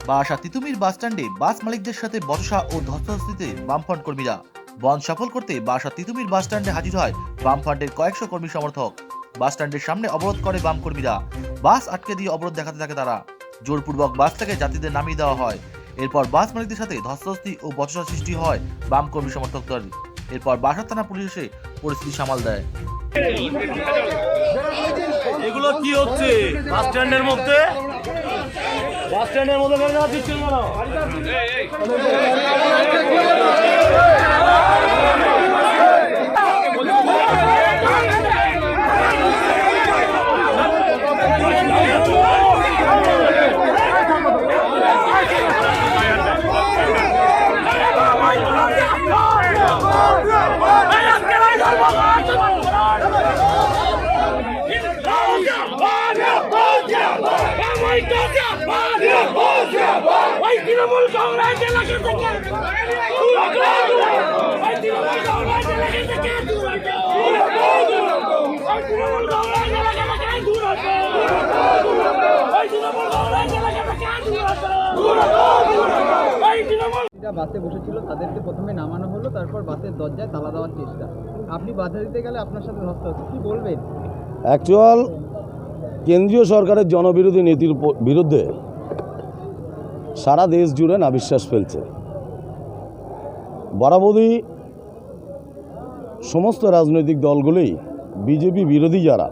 বারাসা তিতুমির বাস স্ট্যান্ডে বাস মালিকদের সাথে বচসা ও ধস্তাধস্তিতে বামফ্রন্ট কর্মীরা। বন্ধ সফল করতে বারাসা তিতুমির বাস স্ট্যান্ডে হাজির হয় বামফ্রন্টের কয়েকশো কর্মী সমর্থক। বাস স্ট্যান্ডের সামনে অবরোধ করে বাম কর্মীরা। বাস আটকে দিয়ে অবরোধ দেখাতে থাকে তারা। জোরপূর্বক বাস থেকে যাত্রীদের নামিয়ে দেওয়া হয়। এরপর বাস মালিকদের সাথে ধস্তাধস্তি ও বচসা সৃষ্টি হয় বাম কর্মী সমর্থকদের। এরপর বারাসা থানা পুলিশ এসে পরিস্থিতি সামাল দেয়। এগুলো কি হচ্ছে বাস স্ট্যান্ডের মধ্যে? বাস স্ট্যান্ডের মধ্যে কেন দিচ্ছেন কেন? বাসে বসেছিল তাদেরকে প্রথমে নামানো হলো, তারপর বাসের দরজায় তালা দেওয়ার চেষ্টা। আপনি বাধা দিতে গেলে আপনার সাথে ধস্ত হচ্ছে, কি বলবেন? অ্যাকচুয়াল কেন্দ্রীয় সরকারের জনবিরোধী নীতির বিরুদ্ধে সারা দেশ জুড়ে নাবিশ্বাস ফেলছে। বরাবরই সমস্ত রাজনৈতিক দলগুলোই বিজেপি বিরোধী যারা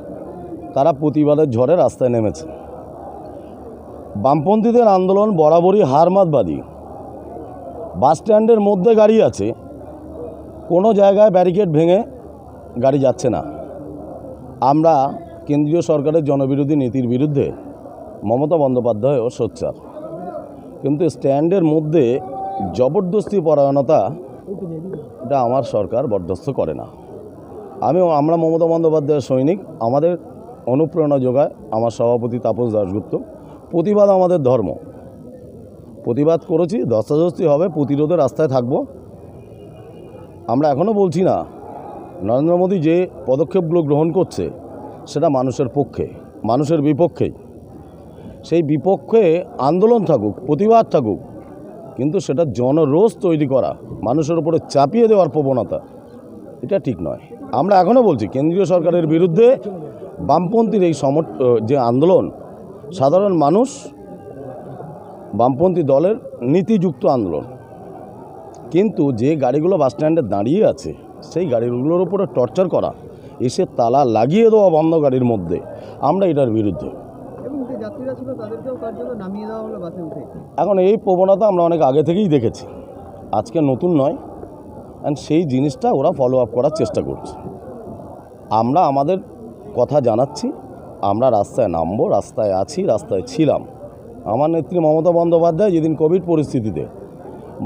তারা প্রতিবাদের ঝড়ে রাস্তায় নেমেছে। বামপন্থীদের আন্দোলন বরাবরই হারমাতবাদী। বাস স্ট্যান্ডের মধ্যে গাড়ি আছে, কোনো জায়গায় ব্যারিকেড ভেঙে গাড়ি যাচ্ছে না। আমরা কেন্দ্রীয় সরকারের জনবিরোধী নীতির বিরুদ্ধে মমতা বন্দ্যোপাধ্যায়ও সোচ্চার, কিন্তু স্ট্যান্ডের মধ্যে জবরদস্তি পরায়ণতা এটা আমার সরকার বরদাস্ত করে না। আমরা মমতা বন্দ্যোপাধ্যায়ের সৈনিক, আমাদের অনুপ্রেরণা যোগায় আমার সভাপতি তাপস দাশগুপ্ত। প্রতিবাদ আমাদের ধর্ম, প্রতিবাদ করেছি, ধস্তাধস্তি হবে, প্রতিরোধের রাস্তায় থাকব। আমরা এখনও বলছি না নরেন্দ্র মোদী যে পদক্ষেপগুলো গ্রহণ করছে সেটা মানুষের পক্ষে, মানুষের বিপক্ষে। সেই বিপক্ষে আন্দোলন থাকুক, প্রতিবাদ থাকুক, কিন্তু সেটা জনরোষ তৈরি করা, মানুষের উপরে চাপিয়ে দেওয়ার প্রবণতা, এটা ঠিক নয়। আমরা এখনও বলছি কেন্দ্রীয় সরকারের বিরুদ্ধে বামপন্থীর এই যে আন্দোলন, সাধারণ মানুষ বামপন্থী দলের নীতিযুক্ত আন্দোলন। কিন্তু যে গাড়িগুলো বাস স্ট্যান্ডে দাঁড়িয়ে আছে সেই গাড়িগুলোর উপরে টর্চার করা, এসে তালা লাগিয়ে দেওয়া বন্ধ গাড়ির মধ্যে, আমরা এটার বিরুদ্ধে। এবং যে যাত্রীরা ছিল তাদেরকেও কার্যত নামিয়ে দেওয়া হলো বাসে উঠে। এখন এই প্রবণতা আমরা অনেক আগে থেকেই দেখেছি, আজকে নতুন নয়। অ্যান্ড সেই জিনিসটা ওরা ফলো আপ করার চেষ্টা করছে। আমরা আমাদের কথা জানাচ্ছি, আমরা রাস্তায় নামবো, রাস্তায় আছি, রাস্তায় ছিলাম। আমার নেত্রী মমতা বন্দ্যোপাধ্যায় যেদিন কোভিড পরিস্থিতিতে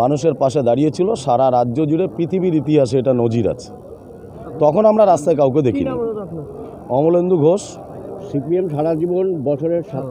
মানুষের পাশে দাঁড়িয়েছিল, সারা রাজ্য জুড়ে পৃথিবীর ইতিহাসে এটা নজির আছে। তখন আমরা রাস্তায় কাউকে দেখিনি। অমলেন্দু ঘোষ, সিপিএম সারা জীবন বছরের